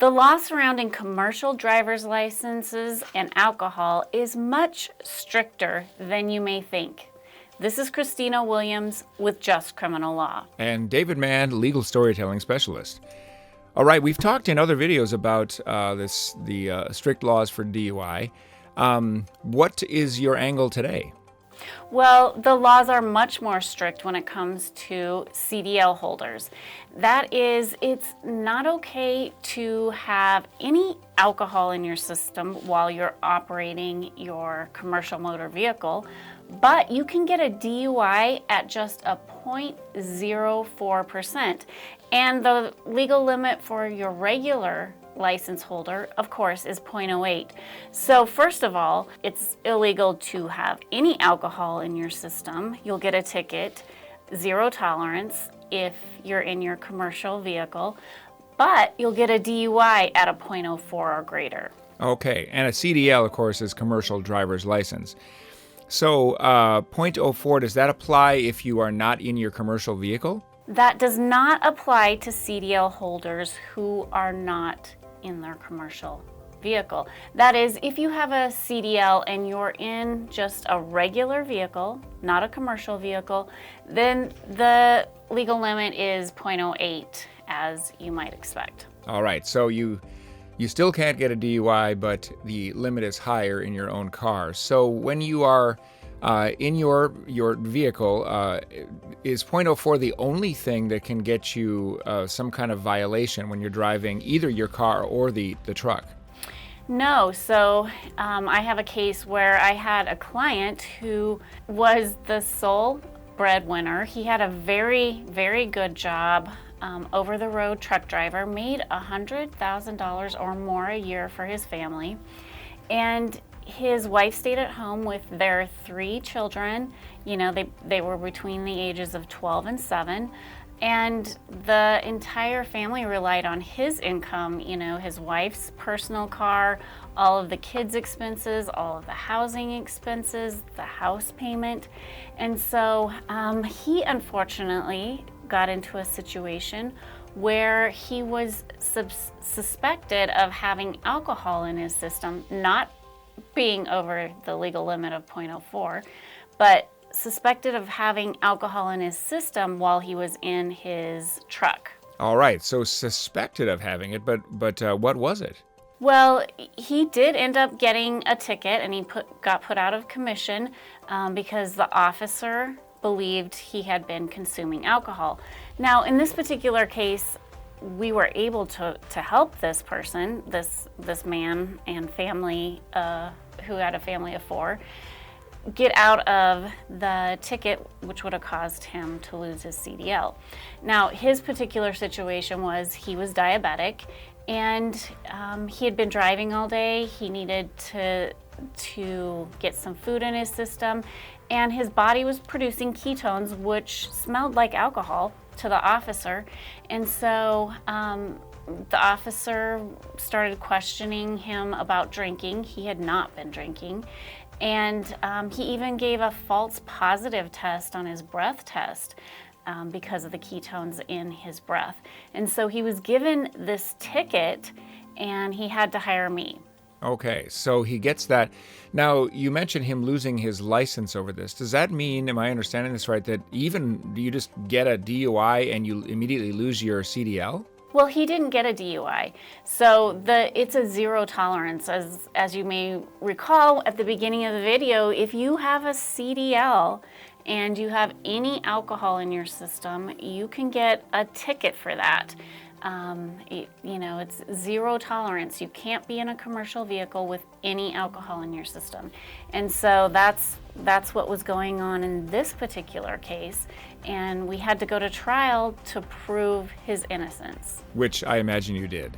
The law surrounding commercial driver's licenses and alcohol is much stricter than you may think. This is Christina Williams with Just Criminal Law. And David Mann, legal storytelling specialist. All right, we've talked in other videos about the strict laws for DUI. What is your angle today? Well, the laws are much more strict when it comes to CDL holders. That is, it's not okay to have any alcohol in your system while you're operating your commercial motor vehicle, but you can get a DUI at just a 0.04%. And the legal limit for your regular license holder, of course, is 0.08. So first of all, it's illegal to have any alcohol in your system. You'll get a ticket, 0 tolerance if you're in your commercial vehicle, but you'll get a DUI at a 0.04 or greater. Okay, and a CDL, of course, is commercial driver's license. So 0.04, does that apply if you are not in your commercial vehicle? That does not apply to CDL holders who are not in their commercial vehicle. That is, if you have a CDL and you're in just a regular vehicle, not a commercial vehicle, then the legal limit is 0.08, as you might expect. All right, so you still can't get a DUI, but the limit is higher in your own car. So when you are in your vehicle, is 0.04 the only thing that can get you some kind of violation when you're driving either your car or the truck? No. So I have a case where I had a client who was the sole breadwinner. He had a very, very good job, over-the-road truck driver, made $100,000 or more a year for his family. And his wife stayed at home with their 3 children. You know, they were between the ages of 12 and 7. And the entire family relied on his income, you know, his wife's personal car, all of the kids' expenses, all of the housing expenses, the house payment. And so he unfortunately got into a situation where he was suspected of having alcohol in his system, not being over the legal limit of 0.04, but suspected of having alcohol in his system while he was in his truck. All right, so suspected of having it, but what was it? Well, he did end up getting a ticket, and he got put out of commission because the officer believed he had been consuming alcohol. Now, in this particular case, we were able to help this person, this man and family who had a family of 4, get out of the ticket, which would have caused him to lose his CDL. Now, his particular situation was he was diabetic, and he had been driving all day. He needed to get some food in his system, and his body was producing ketones, which smelled like alcohol to the officer. And so the officer started questioning him about drinking. He had not been drinking. And he even gave a false positive test on his breath test because of the ketones in his breath. And so he was given this ticket, and he had to hire me. Okay, so he gets that. Now, you mentioned him losing his license over this. Does that mean, am I understanding this right, that even you just get a DUI and you immediately lose your CDL? Well, he didn't get a DUI. So it's a 0 tolerance. As you may recall at the beginning of the video, if you have a CDL and you have any alcohol in your system, you can get a ticket for that. It's 0 tolerance. You can't be in a commercial vehicle with any alcohol in your system. And so that's what was going on in this particular case. And we had to go to trial to prove his innocence. Which I imagine you did.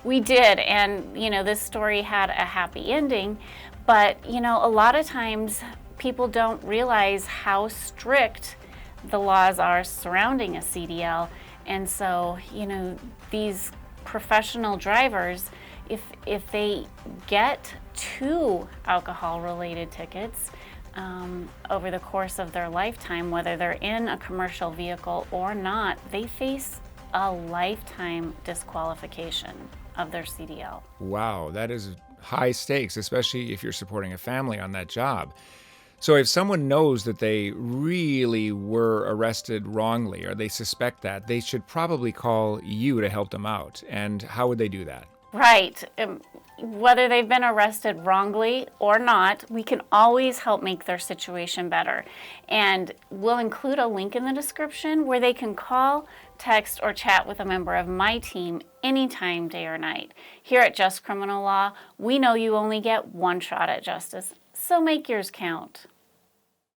We did. And, this story had a happy ending. But, a lot of times people don't realize how strict the laws are surrounding a CDL. And so, these professional drivers, if they get 2 alcohol-related tickets over the course of their lifetime, whether they're in a commercial vehicle or not, they face a lifetime disqualification. of their CDL. Wow, that is high stakes, especially if you're supporting a family on that job. So if someone knows that they really were arrested wrongly, or they suspect that, they should probably call you to help them out. And how would they do that? Right. Whether they've been arrested wrongly or not, we can always help make their situation better. And we'll include a link in the description where they can call, text, or chat with a member of my team anytime, day or night. Here at Just Criminal Law, we know you only get one shot at justice, so make yours count.